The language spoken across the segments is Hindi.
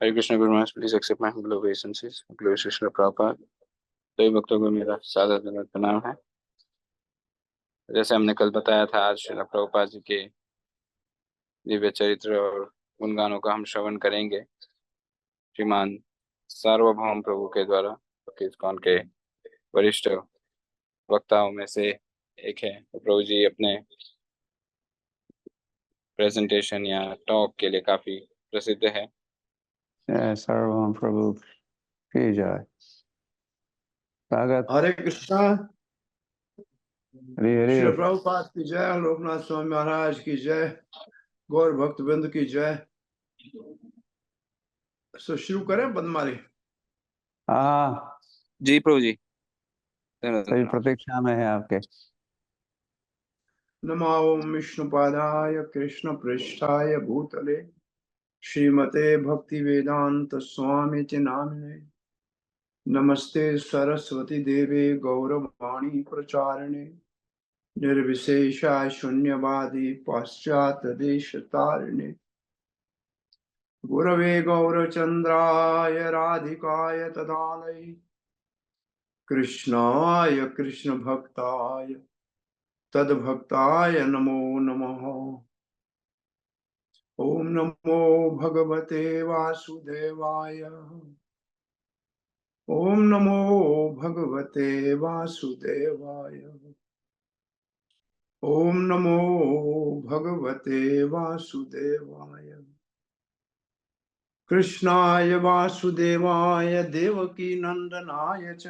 Hare Krishna Guru Maharaj, please accept my humble obeisances। Glory Shri Srila Prabhupada. सभी भक्तों को मेरा सादर दंडवत प्रणाम है। जैसे हमने कल बताया था, आज श्रील प्रभुपाद जी के दिव्य चरित्र और गुणगानों का हम श्रवण करेंगे। श्रीमान सार्वभौम प्रभु के द्वारा, इस्कॉन के वरिष्ठ वक्ताओं में से एक है। तो प्रभु जी अपने प्रेजेंटेशन या टॉक के लिए काफी प्रसिद्ध है। सर्वभौम प्रभु की जय। स्वागत। हरे कृष्णा। हरे हरे। श्री प्रभुपाद की जय, लोकनाथ स्वामी महाराज की जय, गौर भक्त बिंदु की जय। सो शुरू करें बदमारी। हाँ जी प्रभु जी, सभी प्रतीक्षा में है आपके। नमो विष्णुपादाय कृष्ण पृष्ठाय भूतले श्रीमते भक्ति वेदांत स्वामी च नामिने। नमस्ते सरस्वती देवे गौरवाणी प्रचारिणे निर्विशेषा शून्यवादी पाश्चात्य देश तारिणे। गुरवे गौरचंद्राय राधिकाय तदालय कृष्णाय कृष्ण भक्ताय तद्भक्ताय नमो नमः। ओम नमो भगवते वासुदेवाय। ओम नमो भगवते वासुदेवाय। ओम नमो भगवते वासुदेवाय। कृष्णाय वासुदेवाय देवकी नंदनाय च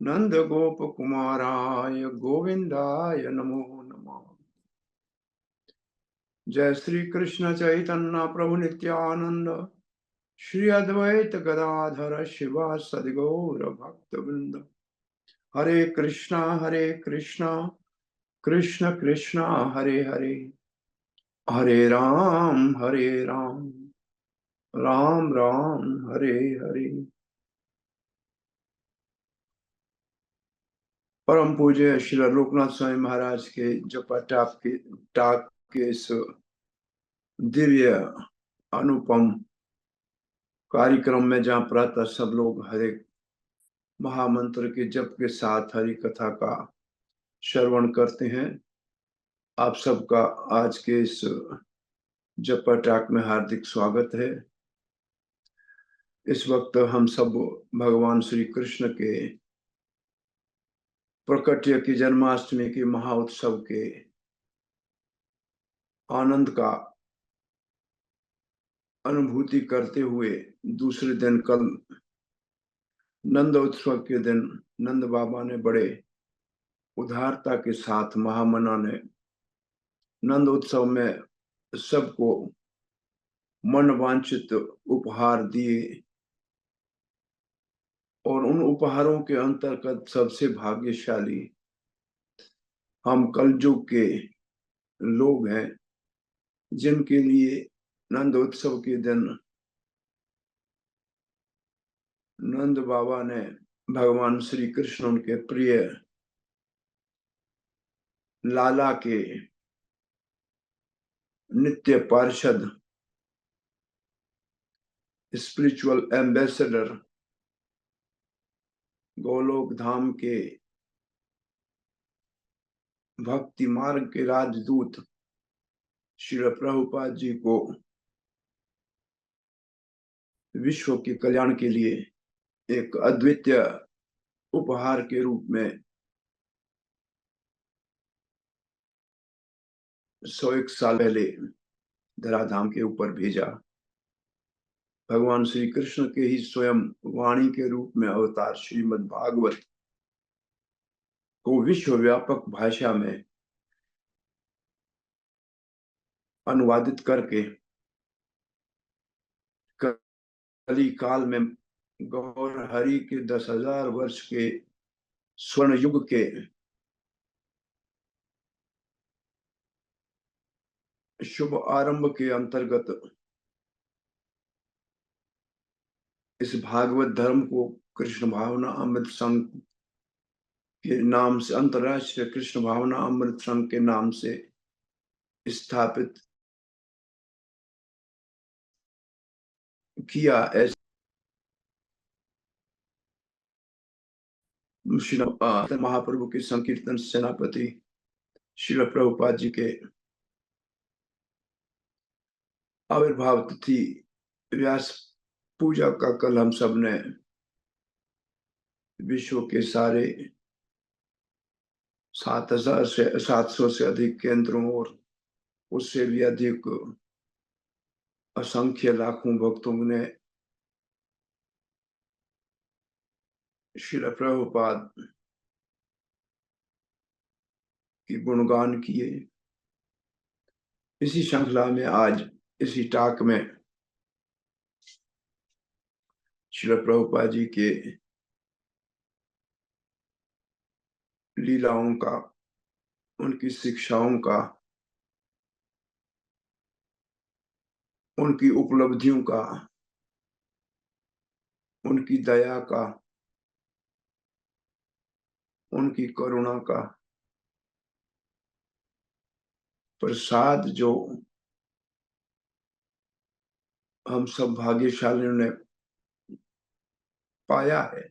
नंद गोप कुमाराय गोविंदाय नमो नमः। जय श्री कृष्ण चैतन्य प्रभु नित्यानंद श्री अद्वैत गदाधर शिवा सद्गौर भक्त वृंद। हरे कृष्णा कृष्ण कृष्णा हरे हरे, हरे राम राम राम हरे हरे। परम पूज्य श्री लोकनाथ स्वामी महाराज के जपा टाक के इस दिव्य अनुपम कार्यक्रम में जहाँ प्रातः सब लोग हरे महामंत्र के जप के साथ हरि कथा का श्रवण करते हैं, आप सबका आज के इस जपा टाक में हार्दिक स्वागत है। इस वक्त हम सब भगवान श्री कृष्ण के प्रकट्य की जन्माष्टमी के महाउत्सव के आनंद का अनुभूति करते हुए दूसरे दिन कल नंद उत्सव के दिन नंद बाबा ने बड़े उदारता के साथ महामना ने नंद उत्सव में सबको मन वांछित उपहार दिए और उन उपहारों के अंतर्गत सबसे भाग्यशाली हम कलयुग के लोग हैं, जिनके लिए नंद उत्सव के दिन नंद बाबा ने भगवान श्री कृष्ण उनके प्रिय लाला के नित्य पार्षद स्पिरिचुअल एम्बेसडर गोलोक धाम के भक्ति मार्ग के राजदूत श्री प्रभुपाद जी को विश्व के कल्याण के लिए एक अद्वितीय उपहार के रूप में 101 साल पहले धराधाम के ऊपर भेजा। भगवान श्री कृष्ण के ही स्वयं वाणी के रूप में अवतार श्रीमद् भागवत को विश्व व्यापक भाषा में अनुवादित करके कली काल में गौर हरि के 10,000 वर्ष के स्वर्ण युग के शुभ आरंभ के अंतर्गत इस भागवत धर्म को कृष्ण भावना अमृत संघ के नाम से, अंतरराष्ट्रीय कृष्ण भावना अमृत संघ के नाम से स्थापित किया। ऐसे महाप्रभु के संकीर्तन सेनापति श्रील प्रभुपाद जी के आविर्भाव तिथि व्यास पूजा का कल हम सब ने विश्व के सारे 7,700 से अधिक केंद्रों और उससे भी अधिक असंख्य लाखों भक्तों ने श्रील प्रभुपाद की गुणगान किए। इसी श्रृंखला में आज इसी टाक में श्रील प्रभुपाद जी के लीलाओं का, उनकी शिक्षाओं का, उनकी उपलब्धियों का, उनकी दया का, उनकी करुणा का प्रसाद जो हम सब भाग्यशालियों ने पाया है,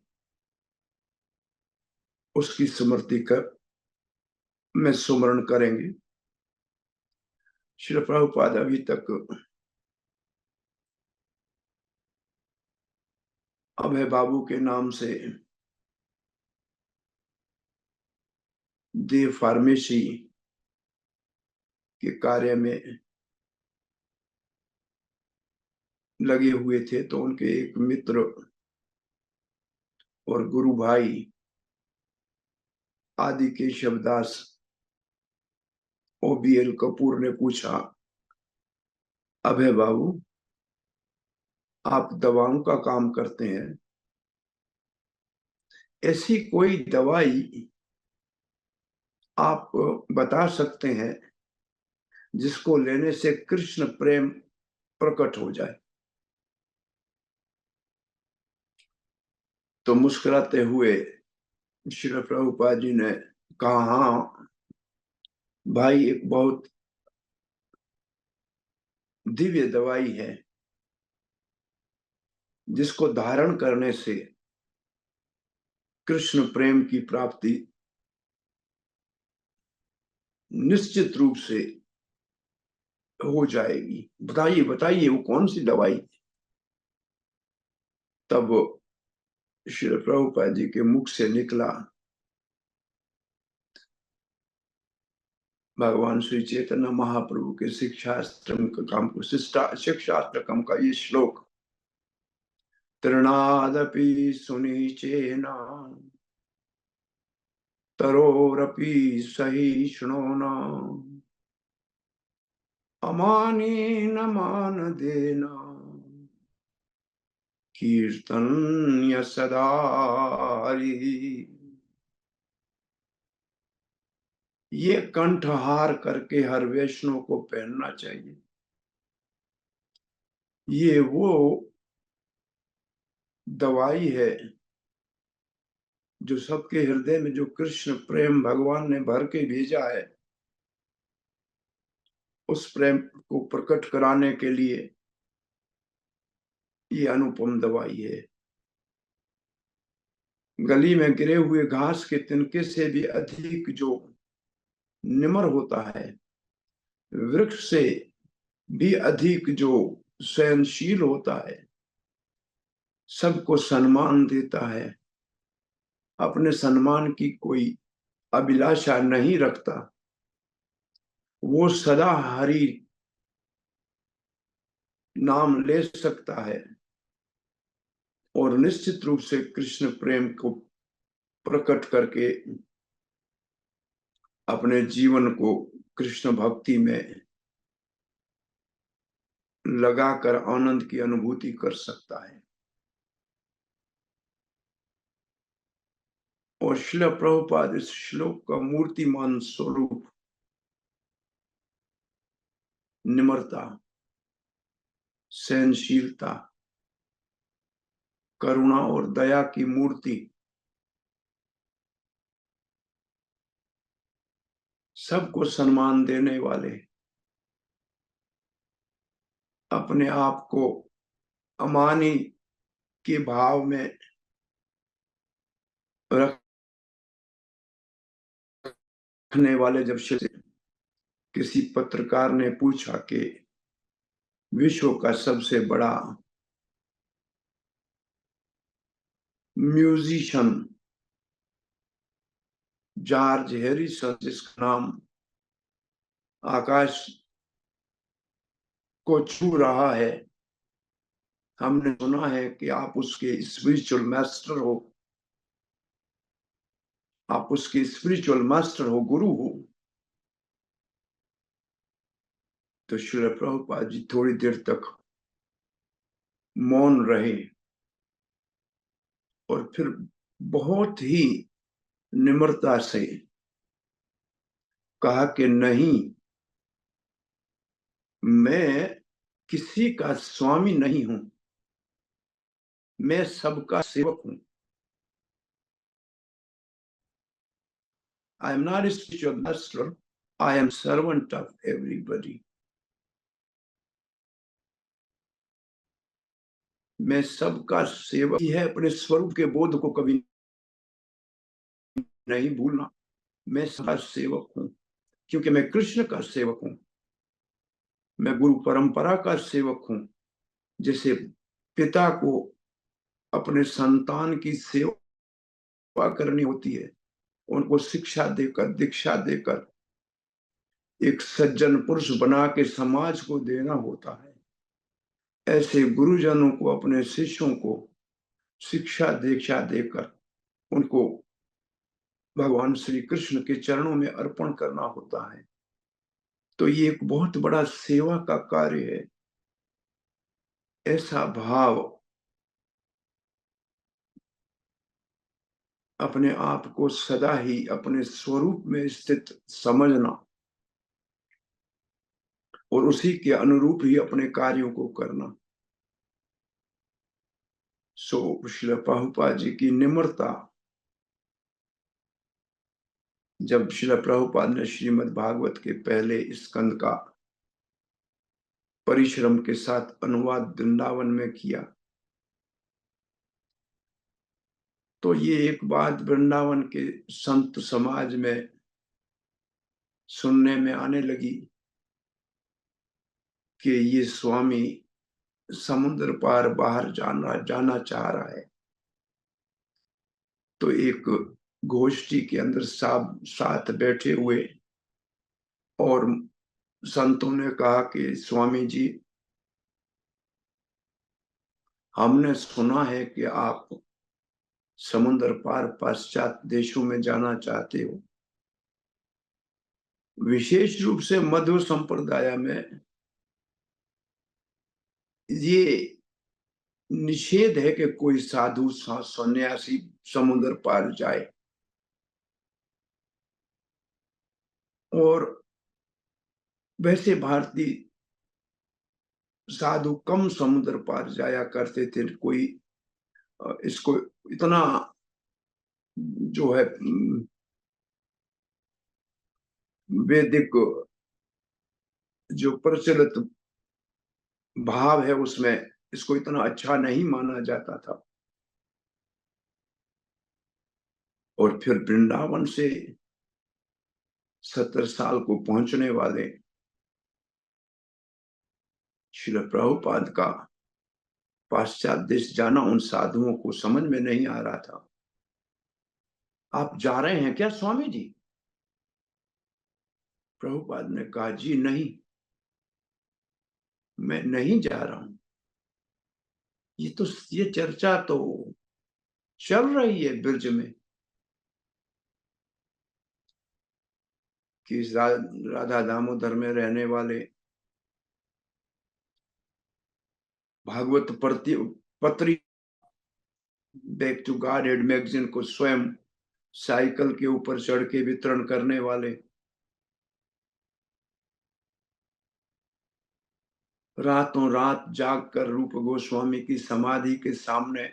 उसकी स्मृति कर में सुमरण करेंगे। श्री प्रभुपाद अभी तक अभय बाबू के नाम से देव फार्मेसी के कार्य में लगे हुए थे, तो उनके एक मित्र और गुरु भाई आदि केशव दास OBL कपूर ने पूछा, अभय बाबू आप दवाओं का काम करते हैं, ऐसी कोई दवाई आप बता सकते हैं जिसको लेने से कृष्ण प्रेम प्रकट हो जाए? तो मुस्कुराते हुए श्री प्रभुपाद जी ने कहा, हाँ भाई, एक बहुत दिव्य दवाई है जिसको धारण करने से कृष्ण प्रेम की प्राप्ति निश्चित रूप से हो जाएगी। बताइए बताइए वो कौन सी दवाई? तब श्री प्रभुपाद जी के मुख से निकला, भगवान श्री चैतन्य महाप्रभु के शिक्षाष्टकम का ये श्लोक, तृणादपि सुनिचेन तरोरपि सहिष्णुना अमानेन मानदेन कीर्तन्य सदा हरि। ये कंठहार करके हर वैष्णव को पहनना चाहिए। ये वो दवाई है जो सबके हृदय में जो कृष्ण प्रेम भगवान ने भर के भेजा है, उस प्रेम को प्रकट कराने के लिए ये अनुपम दवाई है। गली में गिरे हुए घास के तिनके से भी अधिक जो निमर होता है, वृक्ष से भी अधिक जो सहनशील होता है, सबको सम्मान देता है, अपने सम्मान की कोई अभिलाषा नहीं रखता, वो सदा हरि नाम ले सकता है और निश्चित रूप से कृष्ण प्रेम को प्रकट करके अपने जीवन को कृष्ण भक्ति में लगाकर आनंद की अनुभूति कर सकता है। और श्रील प्रभुपाद इस श्लोक का मूर्तिमान स्वरूप निम्रता, सहनशीलता, करुणा और दया की मूर्ति, सबको सम्मान देने वाले, अपने आप को अमानी के भाव में रखने वाले जब किसी पत्रकार ने पूछा कि विश्व का सबसे बड़ा म्यूजिशियन जॉर्ज हैरिसन, जिसका नाम आकाश को छू रहा है, हमने सुना है कि आप उसके स्पिरिचुअल मास्टर हो, आप उसके स्पिरिचुअल मास्टर हो, गुरु हो। तो श्री प्रभुपाद जी थोड़ी देर तक मौन रहे और फिर बहुत ही निम्रता से कहा कि नहीं, मैं किसी का स्वामी नहीं हूं, मैं सबका सेवक हूं। I am not a spiritual master, I am servant of everybody. मैं सबका सेवक ही है। अपने स्वरूप के बोध को कभी नहीं भूलना। मैं सबका सेवक हूं क्योंकि मैं कृष्ण का सेवक हूं, मैं गुरु परंपरा का सेवक हूं। जैसे पिता को अपने संतान की सेवा करनी होती है, उनको शिक्षा देकर, दीक्षा देकर एक सज्जन पुरुष बना के समाज को देना होता है, ऐसे गुरुजनों को अपने शिष्यों को शिक्षा दीक्षा देकर उनको भगवान श्री कृष्ण के चरणों में अर्पण करना होता है। तो ये एक बहुत बड़ा सेवा का कार्य है। ऐसा भाव अपने आप को सदा ही अपने स्वरूप में स्थित समझना और उसी के अनुरूप ही अपने कार्यों को करना। सो श्रील प्रभुपाद जी की निम्रता, जब श्रील प्रभुपाद ने श्रीमद् भागवत के पहले स्कंद का परिश्रम के साथ अनुवाद वृंदावन में किया, तो ये एक बात वृंदावन के संत समाज में सुनने में आने लगी कि ये स्वामी समुद्र पार बाहर जाना चाह रहा है। तो एक गोष्ठी के अंदर साथ बैठे हुए और संतों ने कहा कि स्वामी जी, हमने सुना है कि आप समुद्र पार पाश्चात्य देशों में जाना चाहते हो। विशेष रूप से मध्व संप्रदाय में ये निषेध है कि कोई साधु सन्यासी समुद्र पार जाए, और वैसे भारतीय साधु कम समुद्र पार जाया करते थे। कोई इसको इतना जो है वैदिक जो प्रचलित भाव है उसमें इसको इतना अच्छा नहीं माना जाता था। और फिर वृंदावन से 70 साल को पहुंचने वाले श्रील प्रभुपाद का पाश्चात्य देश जाना उन साधुओं को समझ में नहीं आ रहा था। आप जा रहे हैं क्या स्वामी जी? प्रभुपाद ने कहा, जी नहीं, मैं नहीं जा रहा हूं। ये चर्चा तो चल रही है ब्रज में कि राधा दामोदर में रहने वाले भागवत पत्री back to Godhead magazine को स्वयं साइकिल के ऊपर चढ़ के वितरण करने वाले, रातों रात जाग कर रूप गोस्वामी की समाधि के सामने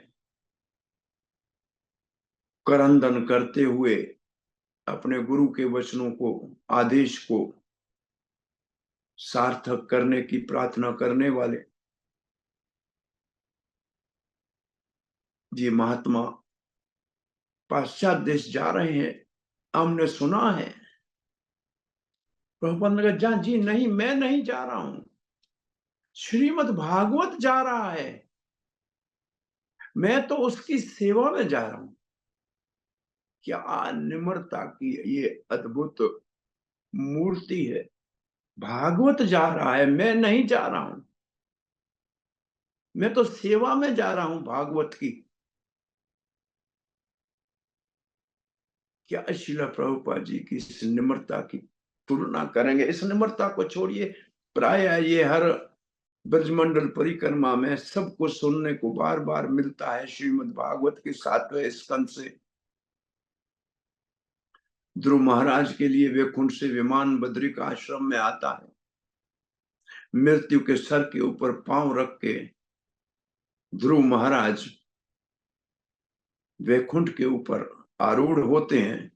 करंदन करते हुए अपने गुरु के वचनों को, आदेश को सार्थक करने की प्रार्थना करने वाले, जी महात्मा पाश्चात्य देश जा रहे हैं, हमने सुना है। प्रभुपाद ने कहा जा जी नहीं, मैं नहीं जा रहा हूं, श्रीमद् भागवत जा रहा है, मैं तो उसकी सेवा में जा रहा हूं। क्या निम्रता की ये अद्भुत मूर्ति है। भागवत जा रहा है, मैं नहीं जा रहा हूं, मैं तो सेवा में जा रहा हूं भागवत की। क्या श्रील प्रभुपाद जी की इस निम्रता की तुलना करेंगे। इस निम्रता को छोड़िए, प्राय ये हर ब्रजमंडल परिक्रमा में सबको सुनने को बार बार मिलता है। श्रीमद् भागवत के 7वें स्कंद से ध्रुव महाराज के लिए वैकुंठ से विमान बद्रिक आश्रम में आता है, मृत्यु के सर के ऊपर पांव रख के ध्रुव महाराज वैकुंठ के ऊपर आरूढ़ होते हैं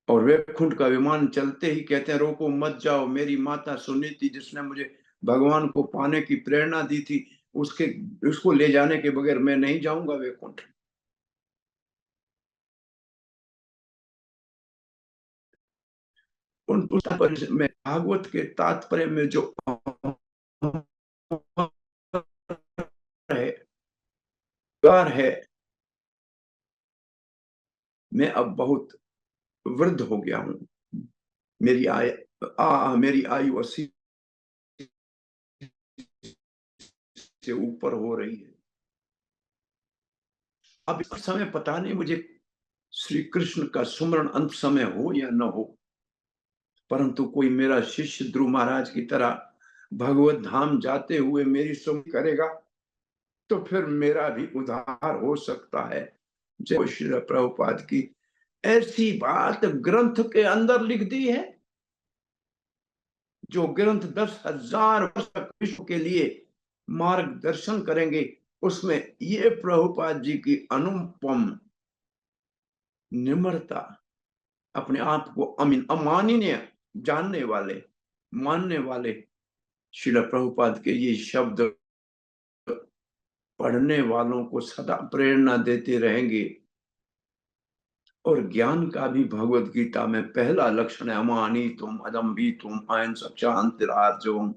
और वैकुंठ का विमान चलते ही कहते हैं रोको मत जाओ, मेरी माता सुनीति जिसने मुझे भगवान को पाने की प्रेरणा दी थी, उसको ले जाने के बगैर मैं नहीं जाऊंगा वैकुंठ। उन पुस्तक में भागवत के तात्पर्य में जो है, मैं अब बहुत वृद्ध हो गया हूं, मेरी आयु 80 से ऊपर हो रही है। अब इस समय पता नहीं मुझे श्री कृष्ण का सुमरण अंत समय हो या न हो, परंतु कोई मेरा शिष्य ध्रुव महाराज की तरह भगवत धाम जाते हुए मेरी सुमरण करेगा तो फिर मेरा भी उद्धार हो सकता है। जय श्री प्रभुपाद की ऐसी बात ग्रंथ के अंदर लिख दी है, जो ग्रंथ 10,000 वर्ष तक विश्व के लिए मार्गदर्शन करेंगे। उसमें ये प्रभुपाद जी की अनुपम निम्रता, अपने आप को अमाननीय जानने वाले, मानने वाले श्रील प्रभुपाद के ये शब्द पढ़ने वालों को सदा प्रेरणा देते रहेंगे। और ज्ञान का भी भगवत गीता में पहला लक्षण है अमानितुम अदम्भितुम अहिंसा शांतिरार्जवम्।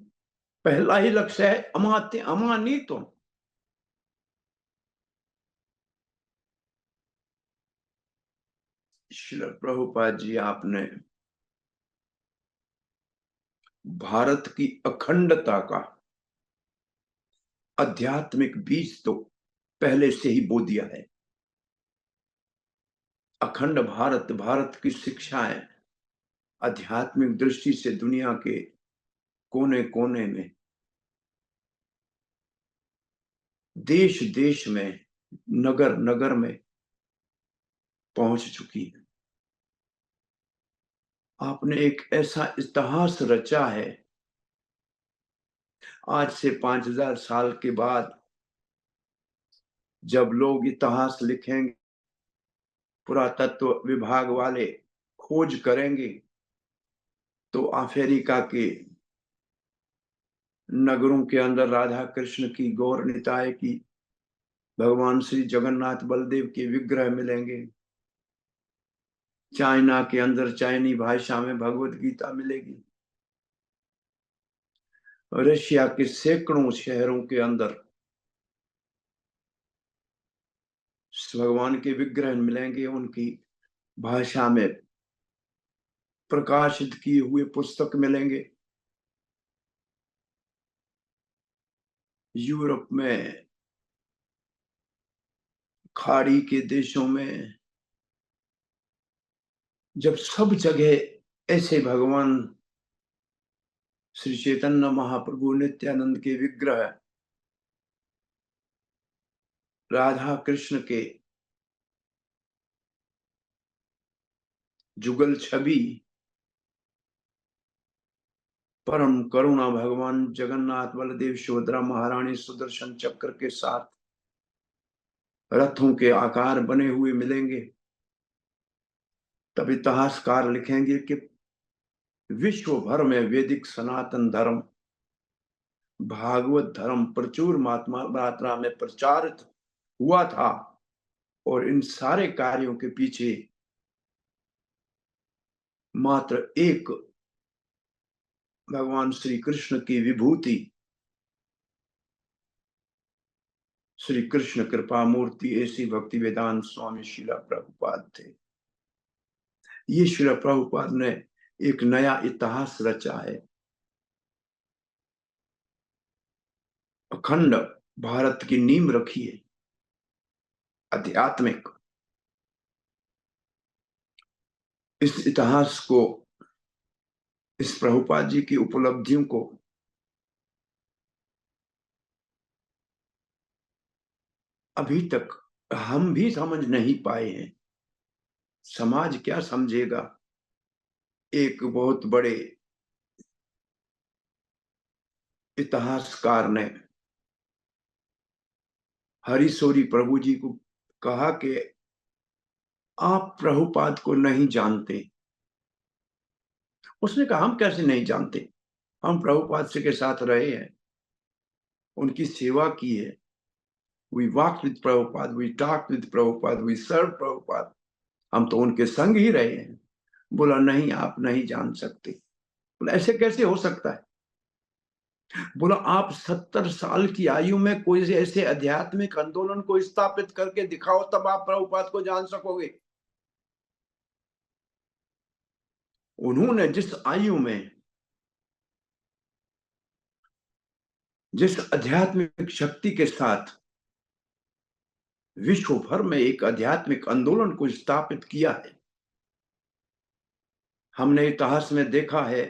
पहला ही लक्ष्य है अमानितुम। श्रील प्रभुपाद जी, आपने भारत की अखंडता का आध्यात्मिक बीज तो पहले से ही बो दिया है। अखंड भारत, भारत की शिक्षाएं आध्यात्मिक दृष्टि से दुनिया के कोने कोने में, देश देश में, नगर नगर में पहुंच चुकी है। आपने एक ऐसा इतिहास रचा है, आज से 5,000 साल के बाद जब लोग इतिहास लिखेंगे, पुरातत्व विभाग वाले खोज करेंगे, तो अफ्रीका के नगरों के अंदर राधा कृष्ण की, गौर निताय की, भगवान श्री जगन्नाथ बलदेव के विग्रह मिलेंगे। चाइना के अंदर चाइनी भाषा में भगवत गीता मिलेगी। रशिया के सैकड़ों शहरों के अंदर भगवान के विग्रह मिलेंगे, उनकी भाषा में प्रकाशित किए हुए पुस्तक मिलेंगे। यूरोप में, खाड़ी के देशों में, जब सब जगह ऐसे भगवान श्री चैतन्य महाप्रभु नित्यानंद के विग्रह, राधा कृष्ण के जुगल छवि, परम करुणा भगवान जगन्नाथ बलदेव सुभद्रा महारानी सुदर्शन चक्र के साथ रथों के आकार बने हुए मिलेंगे, तब इतिहासकार लिखेंगे कि विश्व भर में वैदिक सनातन धर्म भागवत धर्म प्रचुर मात्रा में प्रचारित हुआ था, और इन सारे कार्यों के पीछे मात्र एक भगवान श्री कृष्ण की विभूति, श्री कृष्ण कृपा मूर्ति ऐसी भक्ति वेदांत स्वामी शिला प्रभुपाद थे। ये शिला प्रभुपाद ने एक नया इतिहास रचा है। अखंड भारत की नींव रखी है आध्यात्मिक। इस इतिहास को, इस प्रभुपाद जी की उपलब्धियों को अभी तक हम भी समझ नहीं पाए हैं। समाज क्या समझेगा? एक बहुत बड़े इतिहासकार ने हरिशोरी प्रभु जी को कहा कि आप प्रभुपाद को नहीं जानते। उसने कहा हम कैसे नहीं जानते, हम प्रभुपाद जी के साथ रहे हैं, उनकी सेवा की है। We walked with Prabhupada, we talked with Prabhupada, we served Prabhupada. हम तो उनके संग ही रहे हैं। बोला नहीं, आप नहीं जान सकते। बोला ऐसे कैसे हो सकता है? बोला आप 70 साल की आयु में कोई ऐसे आध्यात्मिक आंदोलन को स्थापित करके दिखाओ, तब आप प्रभुपाद को जान सकोगे। उन्होंने जिस आयु में जिस आध्यात्मिक शक्ति के साथ विश्व भर में एक आध्यात्मिक आंदोलन को स्थापित किया है, हमने इतिहास में देखा है।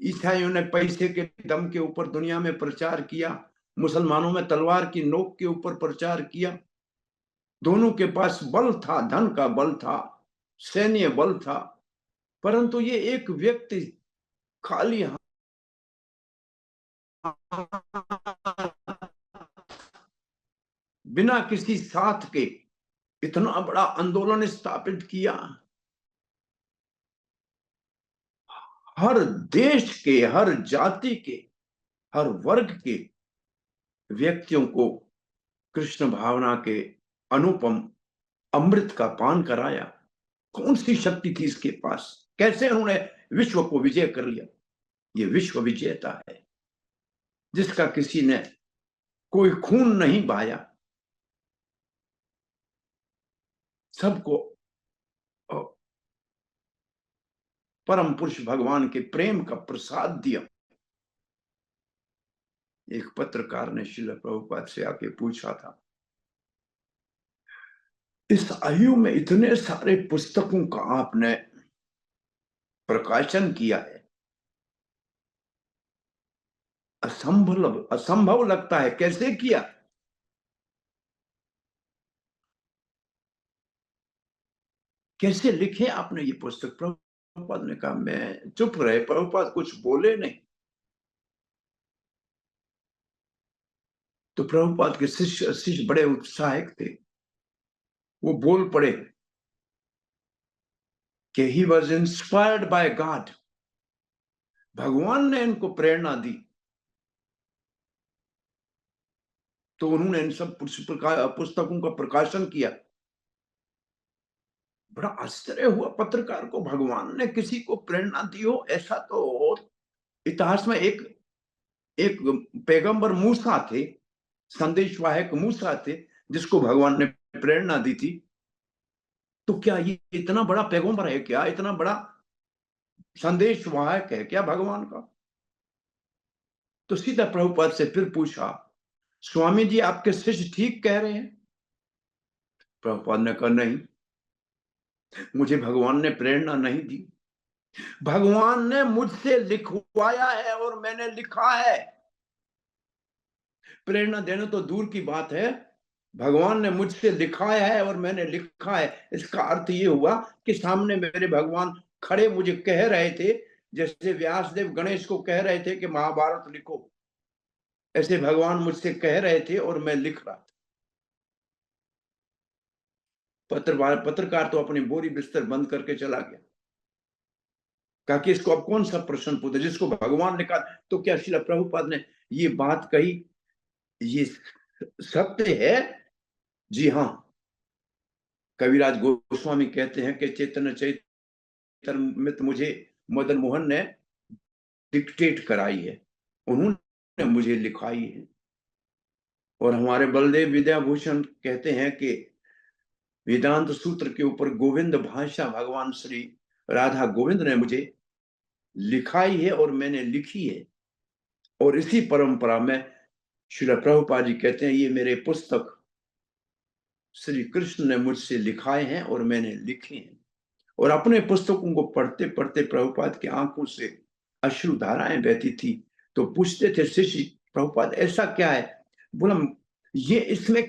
ईसाइयों ने पैसे के दम के ऊपर दुनिया में प्रचार किया, मुसलमानों में तलवार की नोक के ऊपर प्रचार किया। दोनों के पास बल था, धन का बल था, सैन्य बल था, परंतु ये एक व्यक्ति खाली बिना किसी साथ के इतना बड़ा आंदोलन स्थापित किया। हर देश के, हर जाति के, हर वर्ग के व्यक्तियों को कृष्ण भावना के अनुपम अमृत का पान कराया। कौन सी शक्ति थी इसके पास? कैसे उन्होंने विश्व को विजय कर लिया? ये विश्व विजेता है जिसका किसी ने कोई खून नहीं बहाया, सबको परम पुरुष भगवान के प्रेम का प्रसाद दिया। एक पत्रकार ने श्रील प्रभुपाद से आके पूछा था, इस आयु में इतने सारे पुस्तकों का आपने प्रकाशन किया है, असंभव लगता है, कैसे किया? कैसे लिखे आपने ये पुस्तक? प्रभुपाद ने कहा मैं चुप रहे, प्रभुपाद कुछ बोले नहीं। तो प्रभुपाद के शिष्य बड़े उत्साहित थे, वो बोल पड़े कि he was inspired by God, भगवान ने इनको प्रेरणा दी। तो उन्होंने इन सब पुस्तकों का प्रकाशन किया। बड़ा आश्चर्य हुआ पत्रकार को, भगवान ने किसी को प्रेरणा दी हो, ऐसा तो इतिहास में एक पैगंबर मूसा थे, संदेशवाहक मूसा थे, जिसको भगवान ने प्रेरणा दी थी। तो क्या ये इतना बड़ा पैगंबर है क्या? इतना बड़ा संदेशवाहक है क्या भगवान का? तो सीधा प्रभुपाद से फिर पूछा, स्वामी जी आपके शिष्य ठीक कह रहे हैं? प्रभुपाद ने कहा नहीं, मुझे भगवान ने प्रेरणा नहीं दी, भगवान ने मुझसे लिखवाया है और मैंने लिखा है। प्रेरणा देना तो दूर की बात है, भगवान ने मुझसे लिखाया है और मैंने लिखा है। इसका अर्थ ये हुआ कि सामने मेरे भगवान खड़े मुझे कह रहे थे, जैसे व्यासदेव गणेश को कह रहे थे कि महाभारत लिखो, ऐसे भगवान मुझसे कह रहे थे और मैं लिख रहा था। पत्रकार तो अपनी बोरी बिस्तर बंद करके चला गया। कहा कि इसको अब कौन सा प्रश्न पूछे, जिसको भगवान ने कहा। तो क्या श्रील प्रभुपाद ने ये बात कही, ये सत्य है? जी हाँ। कविराज गोस्वामी कहते हैं कि चैतन्य चरितमृत मुझे मदन मोहन ने डिक्टेट कराई है, उन्होंने मुझे लिखाई है। और हमारे बलदेव विद्याभूषण कहते हैं कि वेदांत सूत्र के ऊपर गोविंद भाषा भगवान श्री राधा गोविंद ने मुझे लिखाई है और मैंने लिखी है। और इसी परंपरा में श्रील प्रभुपाद जी कहते हैं, ये मेरे पुस्तक श्री कृष्ण ने मुझसे लिखाए हैं और मैंने लिखे हैं। और अपने पुस्तकों को पढ़ते पढ़ते प्रभुपाद की आंखों से अश्रु धाराएं बहती थी। तो पूछते थे शिष्य, प्रभुपाद ऐसा क्या है? बोला, ये इसमें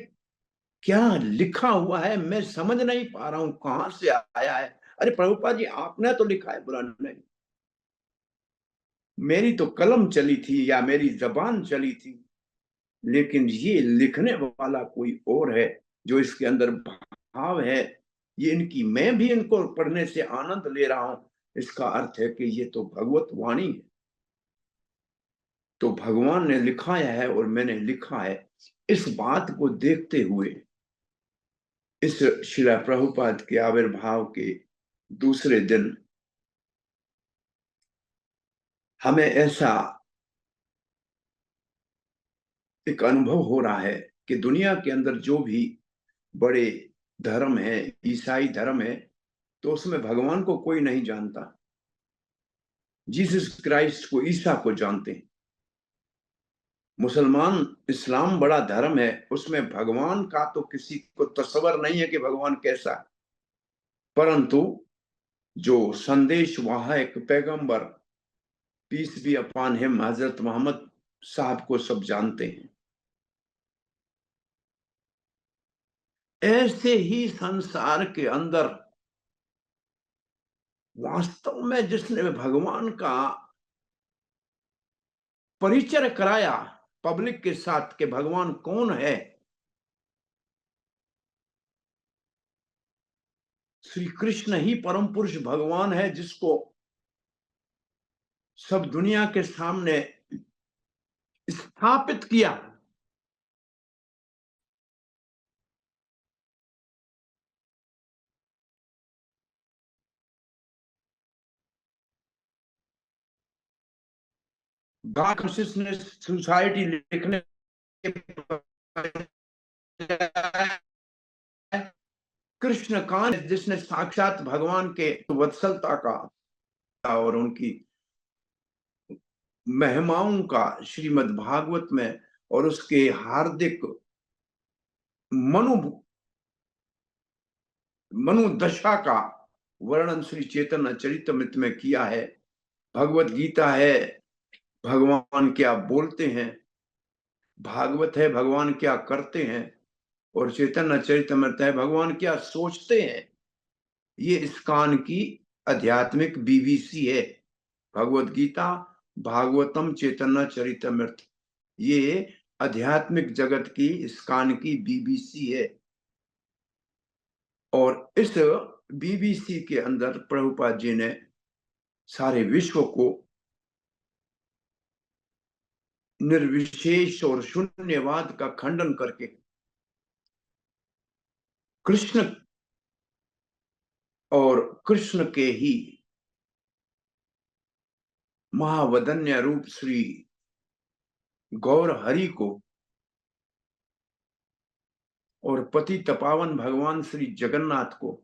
क्या लिखा हुआ है, मैं समझ नहीं पा रहा हूं, कहां से आया है। अरे प्रभुपाद जी, आपने तो लिखा है। बोला, नहीं, मेरी तो कलम चली थी या मेरी जबान चली थी, लेकिन ये लिखने वाला कोई और है, जो इसके अंदर भाव है, ये इनकी, मैं भी इनको पढ़ने से आनंद ले रहा हूं। इसका अर्थ है कि ये तो भगवत वाणी है। तो भगवान ने लिखाया है और मैंने लिखा है। इस बात को देखते हुए इस श्रील प्रभुपाद के आविर्भाव के दूसरे दिन हमें ऐसा एक अनुभव हो रहा है कि दुनिया के अंदर जो भी बड़े धर्म है, ईसाई धर्म है, तो उसमें भगवान को कोई नहीं जानता। जीसस क्राइस्ट को, ईसा को जानते हैं। मुसलमान, इस्लाम बड़ा धर्म है, उसमें भगवान का तो किसी को तस्वर नहीं है कि भगवान कैसा। परंतु जो संदेश वाहक पैगंबर, पीस बी अपॉन हिम, हजरत मोहम्मद साहब को सब जानते हैं। ऐसे ही संसार के अंदर वास्तव में जिसने भगवान का परिचय कराया पब्लिक के साथ कि भगवान कौन है, श्री कृष्ण ही परम पुरुष भगवान है, जिसको सब दुनिया के सामने स्थापित किया। गॉड कॉन्शियसनेस सोसाइटी लिखने कृष्ण कांत, जिसने साक्षात भगवान के वत्सलता का और उनकी महिमाओं का श्रीमद् भागवत में और उसके हार्दिक मनुदशा का वर्णन श्री चैतन्य चरितमृत में किया है। भगवत गीता है, भगवान क्या बोलते हैं, भागवत है, भगवान क्या करते हैं, और चैतन्य चरितमृत है, भगवान क्या सोचते हैं। ये इस्कॉन की आध्यात्मिक बीबीसी है। भगवत गीता, भागवतम, चैतन्य चरितमृत, ये आध्यात्मिक जगत की, इस्कॉन की बीबीसी है। और इस बीबीसी के अंदर प्रभुपाद जी ने सारे विश्व को निर्विशेष और शून्यवाद का खंडन करके कृष्ण और कृष्ण के ही महावदन्य रूप श्री गौर हरि को और पति तपावन भगवान श्री जगन्नाथ को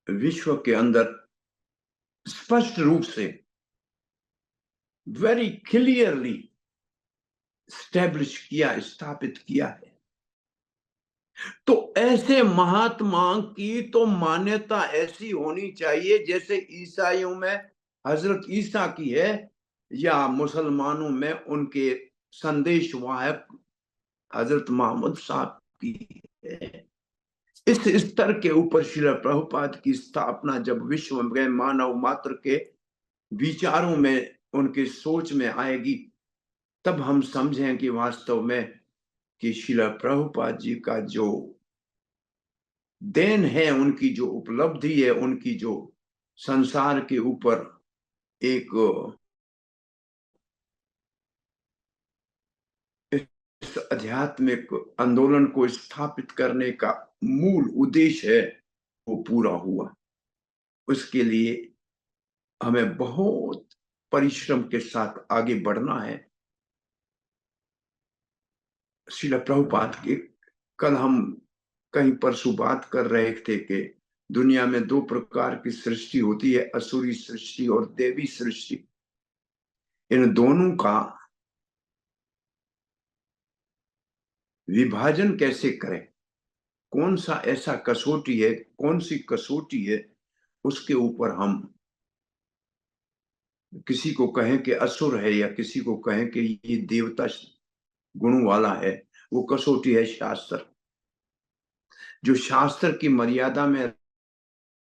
विश्व के अंदर स्पष्ट रूप से, वेरी क्लियरली स्टैब्लिश किया, स्थापित किया है। तो ऐसे महात्मा की तो मान्यता ऐसी होनी चाहिए जैसे ईसाइयों में हजरत ईसा की है, या मुसलमानों में उनके संदेश वाहक हजरत मोहम्मद साहब की है। इस स्तर के ऊपर श्रील प्रभुपाद की स्थापना जब विश्व में मानव मात्र के विचारों में, उनके सोच में आएगी, तब हम समझें कि वास्तव में कि श्रील प्रभुपाद जी का जो देन है, उनकी जो उपलब्धि है, उनकी जो संसार के ऊपर एक इस आध्यात्मिक आंदोलन को स्थापित करने का मूल उद्देश्य है, वो पूरा हुआ। उसके लिए हमें बहुत परिश्रम के साथ आगे बढ़ना है। श्रील प्रभुपाद के कल हम कहीं परसों बात कर रहे थे कि दुनिया में दो प्रकार की सृष्टि होती है, असुरी सृष्टि और देवी सृष्टि। इन दोनों का विभाजन कैसे करें, कौन सा ऐसा कसौटी है, कौन सी कसौटी है, उसके ऊपर हम किसी को कहें कि असुर है या किसी को कहें कि ये देवता गुण वाला है, वो कसौटी है शास्त्र। जो शास्त्र की मर्यादा में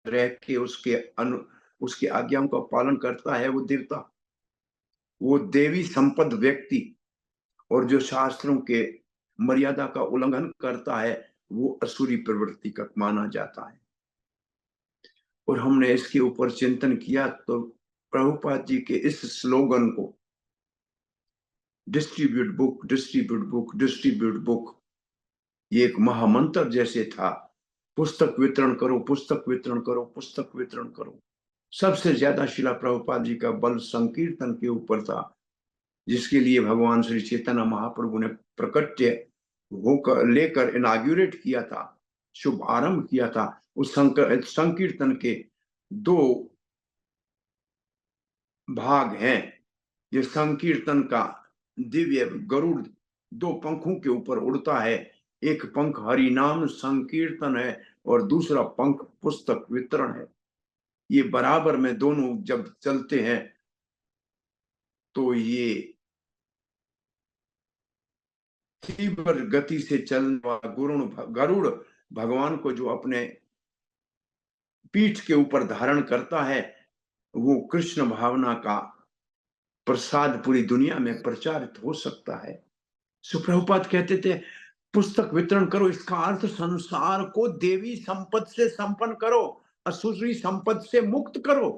रह के उसके आज्ञाओं का पालन करता है, वो देवता, वो देवी संपद व्यक्ति। और जो शास्त्रों के मर्यादा का उल्लंघन करता है, वो असुरी प्रवृत्ति का माना जाता है। और हमने इसके ऊपर चिंतन किया तो प्रभुपाद जी के इस स्लोगन को, distribute book, distribute book, distribute book, ये एक महामंत्र जैसे था। पुस्तक वितरण करो, पुस्तक वितरण करो, पुस्तक वितरण करो। सबसे ज्यादा शिला प्रभुपाद जी का बल संकीर्तन के ऊपर था, जिसके लिए भगवान श्री चैतन्य महाप्रभु ने प्रकट्य होकर लेकर इनाग्यूरेट किया था, शुभ आरंभ किया था। उस संकीर्तन के दो भाग हैं। ये संकीर्तन का दिव्य गरुड़ दो पंखों के ऊपर उड़ता है। एक पंख हरि नाम संकीर्तन है और दूसरा पंख पुस्तक वितरण है। ये बराबर में दोनों जब चलते हैं तो ये तीव्र गति से चलने वाला गरुड़ भगवान को जो अपने पीठ के ऊपर धारण करता है, वो कृष्ण भावना का प्रसाद पूरी दुनिया में प्रचारित हो सकता है। सुप्रभुपाद कहते थे पुस्तक वितरण करो, इसका अर्थ संसार को देवी संपद से संपन्न करो, असुरी संपद से मुक्त करो।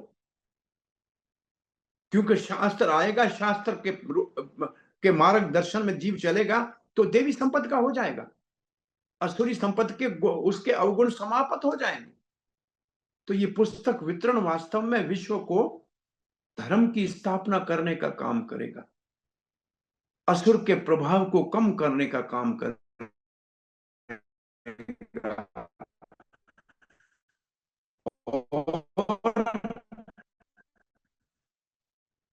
क्योंकि शास्त्र आएगा, शास्त्र के मार्गदर्शन में जीव चलेगा तो देवी संपद का हो जाएगा, असुरी संपद के उसके अवगुण समाप्त हो जाएंगे। तो ये पुस्तक वितरण वास्तव में विश्व को धर्म की स्थापना करने का काम करेगा, असुर के प्रभाव को कम करने का काम करेगा।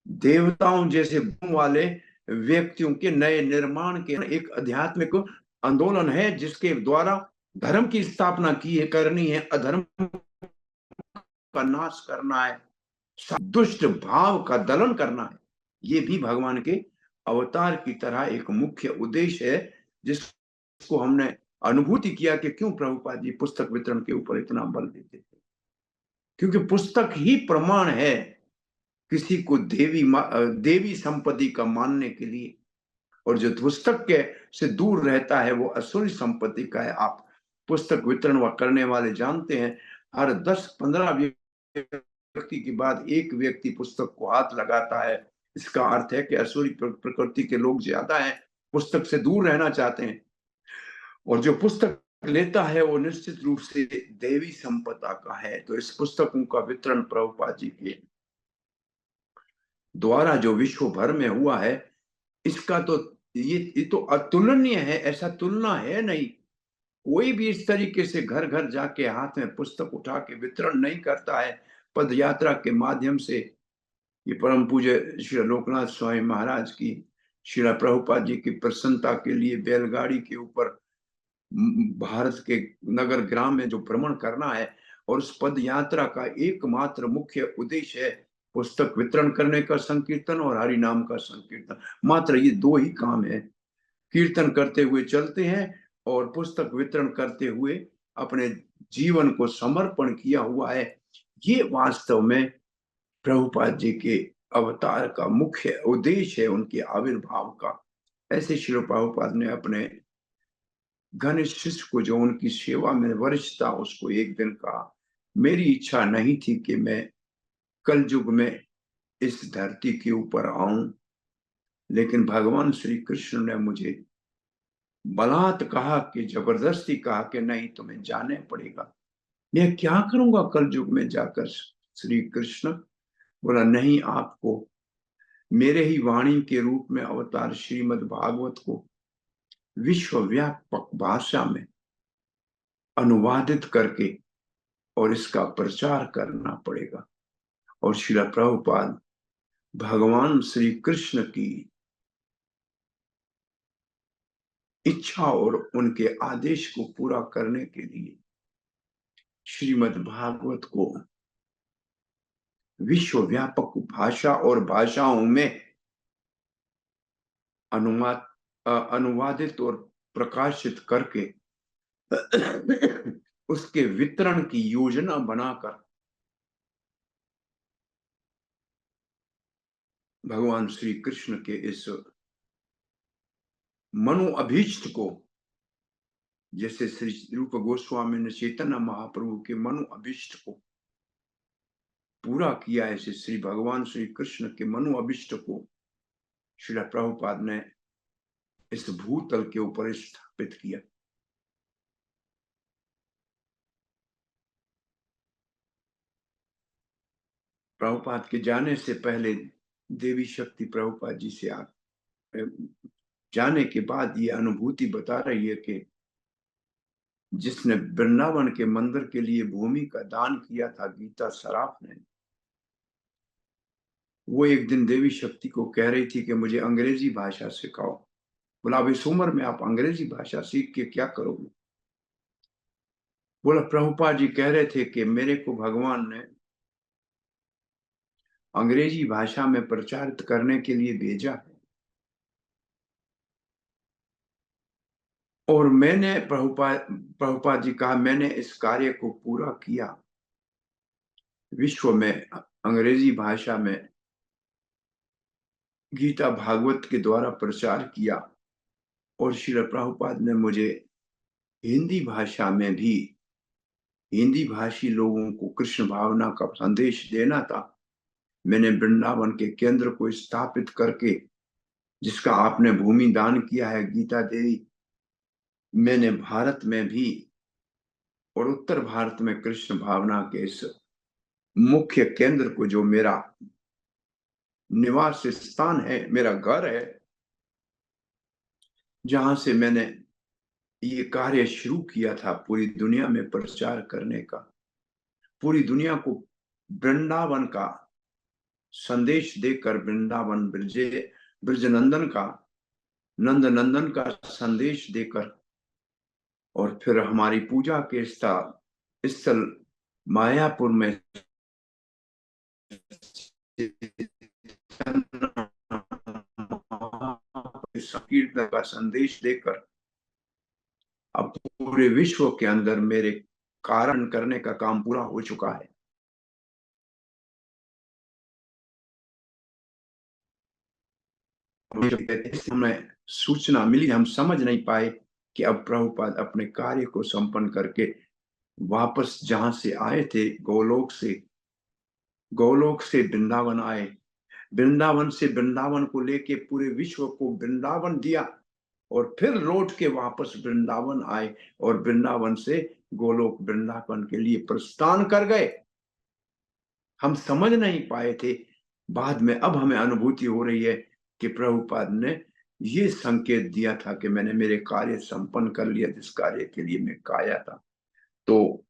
देवताओं जैसे गुण वाले व्यक्तियों के नए निर्माण के एक आध्यात्मिक आंदोलन है, जिसके द्वारा धर्म की स्थापना करनी है, अधर्म का नाश करना है, दुष्ट भाव का दलन करना है। ये भी भगवान के अवतार की तरह एक मुख्य उद्देश्य है, जिसको हमने अनुभूति किया कि क्यों प्रभुपाद जी पुस्तक वितरण के ऊपर इतना बल देते थे। क्योंकि पुस्तक ही प्रमाण है किसी को देवी संपत्ति का मानने के लिए। और जो पुस्तक के से दूर रहता है, वो असुरी संपत्ति का है। आप पुस्तक वितरण करने वाले जानते हैं, हर 10-15 व्यक्ति के बाद एक व्यक्ति पुस्तक को हाथ लगाता है। इसका अर्थ है कि असुरी प्रकृति के लोग ज्यादा हैं, पुस्तक से दूर रहना चाहते हैं। और जो पुस्तक लेता है वो निश्चित रूप से देवी संपदा का है। तो इस पुस्तकों का वितरण प्रभुपाद जी के द्वारा जो विश्व भर में हुआ है, इसका तो ये तो अतुलनीय है, ऐसा तुलना है नहीं। कोई भी इस तरीके से घर घर जाके हाथ में पुस्तक उठा के वितरण नहीं करता है। पद यात्रा के माध्यम से ये परम पूज्य श्री लोकनाथ स्वामी महाराज की, श्री प्रभुपाद जी की प्रसन्नता के लिए बैलगाड़ी के ऊपर भारत के नगर ग्राम में जो भ्रमण करना है, और उस पद यात्रा का एकमात्र मुख्य उद्देश्य है पुस्तक वितरण करने का संकीर्तन और हरि नाम का संकीर्तन। मात्र ये दो ही काम है। कीर्तन करते हुए चलते हैं और पुस्तक वितरण करते हुए अपने जीवन को समर्पण किया हुआ है। ये वास्तव में प्रभुपाद जी के अवतार का मुख्य उद्देश्य है, उनके आविर्भाव का। ऐसे श्री प्रभुपाद ने अपने घनिष्ठ शिष्य को जो उनकी सेवा में वरिष्ठ था, उसको एक दिन कहा, मेरी इच्छा नहीं थी कि मैं कल युग में इस धरती के ऊपर आऊं, लेकिन भगवान श्री कृष्ण ने मुझे बलात् कहा कि जबरदस्ती कहा कि नहीं, तुम्हें जाने पड़ेगा। मैं क्या करूंगा कल युग में जाकर? श्री कृष्ण बोला, नहीं, आपको मेरे ही वाणी के रूप में अवतार श्रीमद् भागवत को विश्वव्यापक भाषा में अनुवादित करके और इसका प्रचार करना पड़ेगा। और श्रील प्रभुपाद भगवान श्री कृष्ण की इच्छा और उनके आदेश को पूरा करने के लिए श्रीमद् भागवत को विश्वव्यापक भाषा और भाषाओं में अनुवादित और प्रकाशित करके उसके वितरण की योजना बनाकर भगवान श्री कृष्ण के इस मनो अभीष्ट को, जैसे श्री रूप गोस्वामी ने चैतन्य महाप्रभु के मनो अभीष्ट को पूरा किया, ऐसे श्री भगवान श्री कृष्ण के मनो अभीष्ट को श्रील प्रभुपाद ने इस भूतल के ऊपर स्थापित किया। प्रभुपाद के जाने से पहले देवी शक्ति प्रभुपाद जी से जाने के बाद ये अनुभूति बता रही है कि जिसने वृंदावन के मंदिर के लिए भूमि का दान किया था, गीता सराफ ने, वो एक दिन देवी शक्ति को कह रही थी कि मुझे अंग्रेजी भाषा सिखाओ। बोला, अब इस उम्र में आप अंग्रेजी भाषा सीख के क्या करोगे? बोला, प्रभुपाद जी कह रहे थे कि मेरे को भगवान ने अंग्रेजी भाषा में प्रचारित करने के लिए भेजा है, और मैंने प्रभुपाद जी कहा, मैंने इस कार्य को पूरा किया, विश्व में अंग्रेजी भाषा में गीता भागवत के द्वारा प्रचार किया, और श्री प्रभुपाद ने मुझे हिंदी भाषा में भी हिंदी भाषी लोगों को कृष्ण भावना का संदेश देना था। मैंने वृंदावन के केंद्र को स्थापित करके, जिसका आपने भूमि दान किया है गीता देवी, मैंने भारत में भी और उत्तर भारत में कृष्ण भावना के इस मुख्य केंद्र को, जो मेरा निवास स्थान है, मेरा घर है, जहां से मैंने ये कार्य शुरू किया था पूरी दुनिया में प्रचार करने का, पूरी दुनिया को वृंदावन का संदेश देकर, वृंदावन ब्रजनंदन का, नंद नंदन का संदेश देकर, और फिर हमारी पूजा के स्थल मायापुर में संकीर्तन का संदेश देकर अब पूरे विश्व के अंदर मेरे कारण करने का काम पूरा हो चुका है। हमें सूचना मिली, हम समझ नहीं पाए कि अब प्रभुपाद अपने कार्य को संपन्न करके वापस जहां से आए थे, गोलोक से वृंदावन आए, वृंदावन से वृंदावन को लेके पूरे विश्व को वृंदावन दिया, और फिर लौट के वापस वृंदावन आए, और वृंदावन से गोलोक वृंदावन के लिए प्रस्थान कर गए। हम समझ नहीं पाए थे, बाद में अब हमें अनुभूति हो रही है कि प्रभुपाद ने ये संकेत दिया था कि मैंने मेरे कार्य संपन्न कर लिया, जिस कार्य के लिए मैं काया था। तो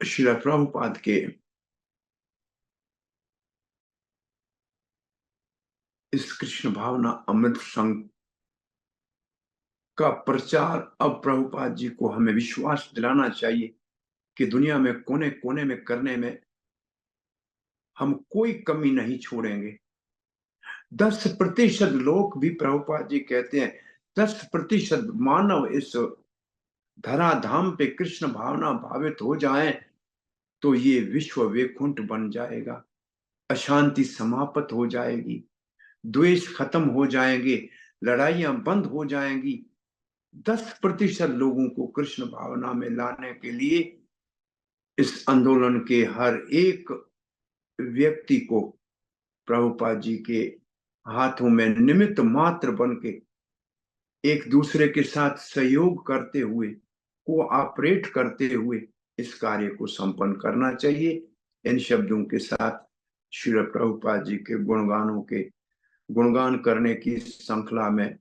श्री प्रभुपाद के इस कृष्ण भावना अमृत संघ का प्रचार अब प्रभुपाद जी को हमें विश्वास दिलाना चाहिए कि दुनिया में कोने कोने में करने में हम कोई कमी नहीं छोड़ेंगे। 10% लोग भी, प्रभुपाद जी कहते हैं, 10% मानव इस धराधाम पे कृष्ण भावना भावित हो जाएं तो ये विश्व वैकुंठ बन जाएगा, अशांति समाप्त हो जाएगी, द्वेष खत्म हो जाएंगे, लड़ाइयां बंद हो जाएंगी, 10% लोगों को कृष्ण भावना में लाने के लिए इस आंदोलन के हर एक व्यक्ति को प्रभुपाद जी के हाथों में निमित्त मात्र बन के एक दूसरे के साथ सहयोग करते हुए, कोऑपरेट करते हुए इस कार्य को संपन्न करना चाहिए। इन शब्दों के साथ श्री प्रभुपाद जी के गुणगानों के गुणगान करने की श्रृंखला में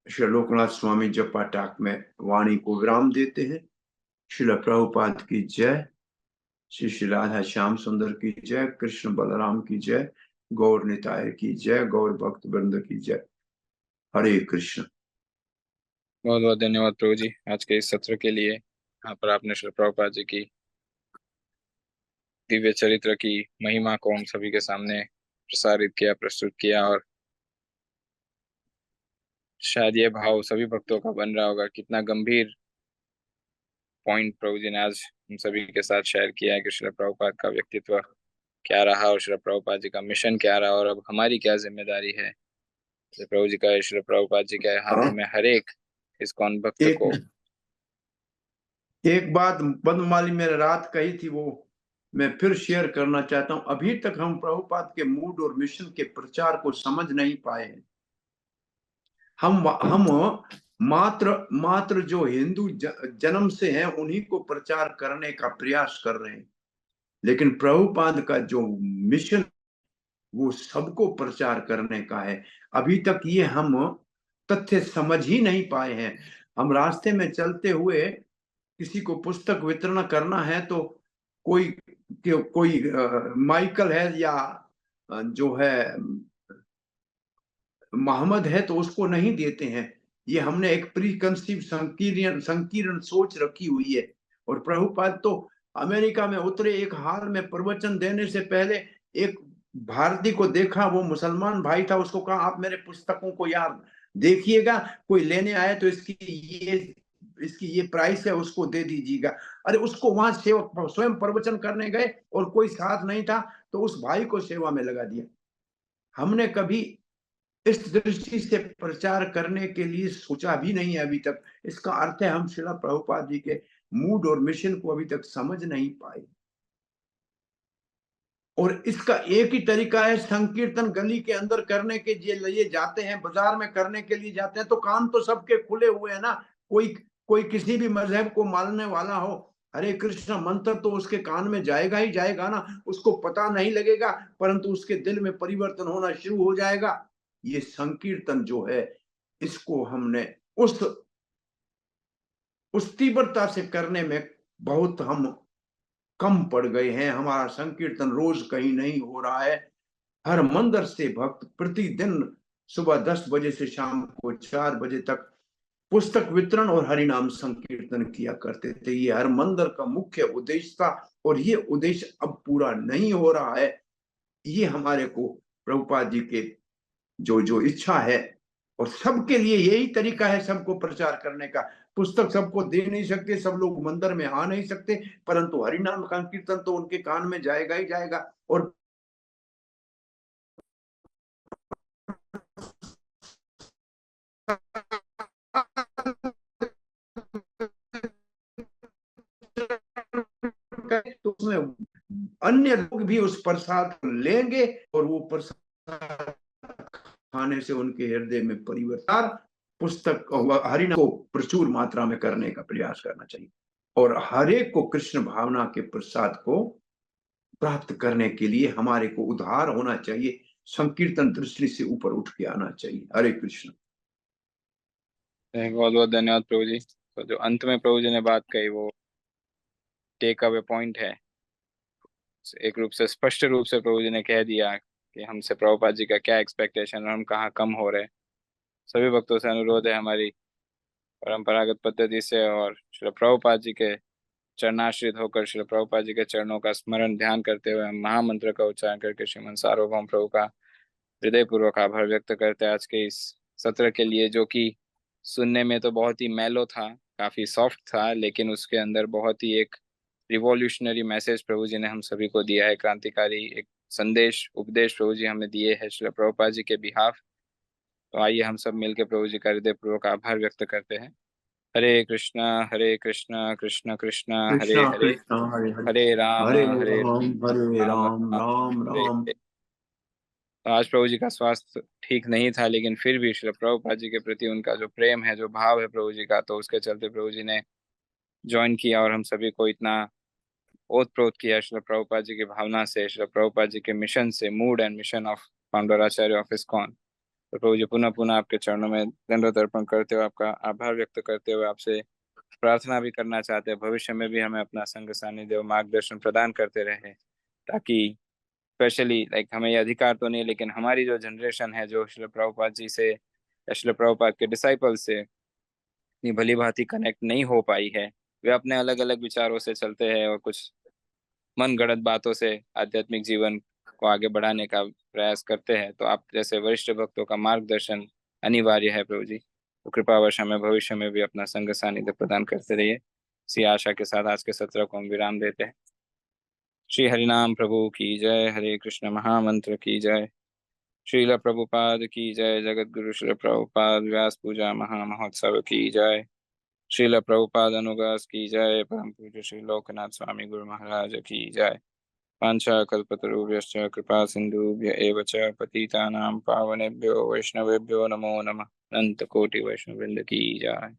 श्री लोकनाथ स्वामी जपाटाक में वाणी को विराम देते हैं। श्री प्रभुपाद की जय, श्री श्री राधा श्याम सुंदर की जय, कृष्ण बलराम की जय, गौर निताय की जय, गौर भक्त वृंद की जय। हरे कृष्ण। बहुत बहुत धन्यवाद प्रभु जी आज के इस सत्र के लिए। यहाँ पर आपने श्री प्रभुपाद जी की दिव्य चरित्र की महिमा को हम सभी के सामने प्रसारित किया, प्रस्तुत किया, और शायद ये भाव सभी भक्तों का बन रहा होगा। कितना गंभीर पॉइंट प्रभु जी ने आज हम सभी के साथ शेयर किया है कि श्री प्रभुपाद का व्यक्तित्व क्या रहा और श्री प्रभुपाद जी का मिशन क्या रहा और अब हमारी क्या जिम्मेदारी है। प्रभु जी का श्री प्रभुपाद जी के हाथों में हर एक इस्कॉन भक्त को। एक बात बदमाली मेरे रात कही थी, वो मैं फिर शेयर करना चाहता हूं। अभी तक हम प्रभुपाद के मूड और मिशन के प्रचार को समझ नहीं पाए हैं। हम मात्र जो हिंदू जन्म से हैं उन्हीं को प्रचार करने का प्रयास कर रहे हैं, लेकिन प्रभुपाद का जो मिशन वो सबको प्रचार करने का है। अभी तक ये हम तथ्य समझ ही नहीं पाए हैं। हम रास्ते में चलते हुए किसी को पुस्तक वितरण करना है तो कोई माइकल है या जो है मोहम्मद है तो उसको नहीं देते हैं। ये हमने एक प्री कंसीव संकीर्ण सोच रखी हुई है। और प्रभुपाद तो अमेरिका में उतरे, एक हाल में प्रवचन देने से पहले एक भारतीय को देखा, वो मुसलमान भाई था, उसको कहा आप मेरे पुस्तकों को यार देखिएगा, कोई लेने आए तो इसकी ये प्राइस है, उसको दे दीजिएगा। अरे उसको वहां सेवक स्वयं प्रवचन करने गए और कोई साथ नहीं था तो उस भाई को सेवा में लगा दिया। हमने कभी इस दृष्टि से प्रचार करने के लिए सोचा भी नहीं है अभी तक। इसका अर्थ है हम श्रील प्रभुपाद जी के मूड और मिशन को अभी तक समझ नहीं पाए। और इसका एक ही तरीका है, संकीर्तन गली के अंदर करने के लिए जाते हैं, बाजार में करने के लिए जाते हैं तो कान तो सबके खुले हुए हैं ना। कोई किसी भी मजहब को मानने वाला हो, हरे कृष्ण मंत्र तो उसके कान में जाएगा ही जाएगा ना, उसको पता नहीं लगेगा परंतु उसके दिल में परिवर्तन होना शुरू हो जाएगा। ये संकीर्तन जो है इसको हमने उस तीव्रता से करने में बहुत हम कम पड़ गए हैं। हमारा संकीर्तन रोज कहीं नहीं हो रहा है। हर मंदिर से भक्त प्रतिदिन सुबह 10 बजे से शाम को 4 बजे तक पुस्तक वितरण और हरिनाम संकीर्तन किया करते थे। ये हर मंदिर का मुख्य उद्देश्य था और ये उद्देश्य अब पूरा नहीं हो रहा है। ये हमारे को प्रभुपाद जी के जो इच्छा है, और सबके लिए यही तरीका है सबको प्रचार करने का। पुस्तक सबको दे नहीं सकते, सब लोग मंदिर में आ नहीं सकते, परंतु हरिनाम संकीर्तन तो उनके कान में जाएगा ही जाएगा। और तो उसमें अन्य लोग भी उस प्रसाद लेंगे और वो प्रसाद खाने से उनके हृदय में परिवर्तन। पुस्तक हरिनाम को प्रचुर मात्रा में करने का प्रयास करना चाहिए और हर एक को कृष्ण भावना के प्रसाद को प्राप्त करने के लिए हमारे को उद्धार होना चाहिए, संकीर्तन दृष्टि से ऊपर उठ के आना चाहिए। हरे कृष्ण। बहुत बहुत धन्यवाद प्रभु जी। तो जो अंत में प्रभु जी ने बात कही वो टेक अवे पॉइंट है। एक रूप से स्पष्ट रूप से प्रभु जी ने कह दिया कि हमसे प्रभुपाद जी का क्या एक्सपेक्टेशन और हम कहाँ कम हो रहे। सभी भक्तों से अनुरोध है हमारी परंपरागत पद्धति से और श्री प्रभुपाद जी के चरणाश्रित होकर श्री प्रभुपाद जी के चरणों का स्मरण ध्यान करते हुए हम महामंत्र का उच्चारण करके श्रीमन सार्वभौम प्रभु का हृदय पूर्वक आभार व्यक्त करते हैं आज के इस सत्र के लिए, जो कि सुनने में तो बहुत ही मैलो था, काफी सॉफ्ट था, लेकिन उसके अंदर बहुत ही एक रिवॉल्यूशनरी मैसेज प्रभु जी ने हम सभी को दिया है। क्रांतिकारी एक संदेश उपदेश प्रभु जी हमें दिए हैं श्री प्रभुपाद जी के बिहाफ। तो आइए हम सब मिलकर प्रभु जी का हृदयपूर्वक आभार व्यक्त करते हैं। हरे कृष्णा कृष्णा कृष्णा हरे कृष्णा हरे, कृष्णा हरे हरे, हरे हरे राम राम हरे राम राम, राम हरे राम। हरे। तो आज प्रभु जी का स्वास्थ्य ठीक नहीं था, लेकिन फिर भी श्री प्रभुपाद जी के प्रति उनका जो प्रेम है, जो भाव है प्रभु जी का, तो उसके चलते प्रभु जी ने ज्वाइन किया और हम सभी को इतना ओत प्रोत किया श्री प्रभुपाद जी की भावना से, श्री प्रभुपाद जी के मिशन से, mood and mission of founder Acharya of ISKCON. तो प्रभु जी पुनः पुनः आपके चरणों में दंडवत अर्पण करते हुए, आपका आभार व्यक्त करते हुए आपसे प्रार्थना भी करना चाहते हैं भविष्य में भी हमें अपना संग सानिध्य और मार्गदर्शन प्रदान करते रहे, ताकि स्पेशली लाइक हमें ये अधिकार तो नहीं, लेकिन हमारी जो जनरेशन है जो श्रील प्रभुपाद जी से या श्रील प्रभुपाद के डिसाइपल से इतनी भली भांति कनेक्ट नहीं हो पाई है, वे अपने अलग अलग विचारों से चलते हैं और कुछ मन गढ़ंत बातों से आध्यात्मिक जीवन को आगे बढ़ाने का प्रयास करते हैं। तो आप जैसे वरिष्ठ भक्तों का मार्गदर्शन अनिवार्य है प्रभु जी। तो कृपावश हमें भविष्य में भी अपना संग सानिध्य प्रदान करते रहिए। इसी आशा के साथ आज के सत्र को हम विराम देते हैं। श्री हरिनाम प्रभु की जय, हरे कृष्ण महामंत्र की जय, श्रील प्रभुपाद की जय, जगत गुरु श्री प्रभुपाद व्यास पूजा महामहोत्सव की जय, श्रील प्रभुपाद अनुगास की जय, परम पूज्य श्री लोकनाथ स्वामी गुरु महाराज की जय। वाञ्छाकल्पतरुभ्यश्च कृपा सिन्धुभ्य एव च पतितानां पावनेभ्यो वैष्णवेभ्यो नमो नमः। अनंत कोटि वैष्णव वृंद की जय।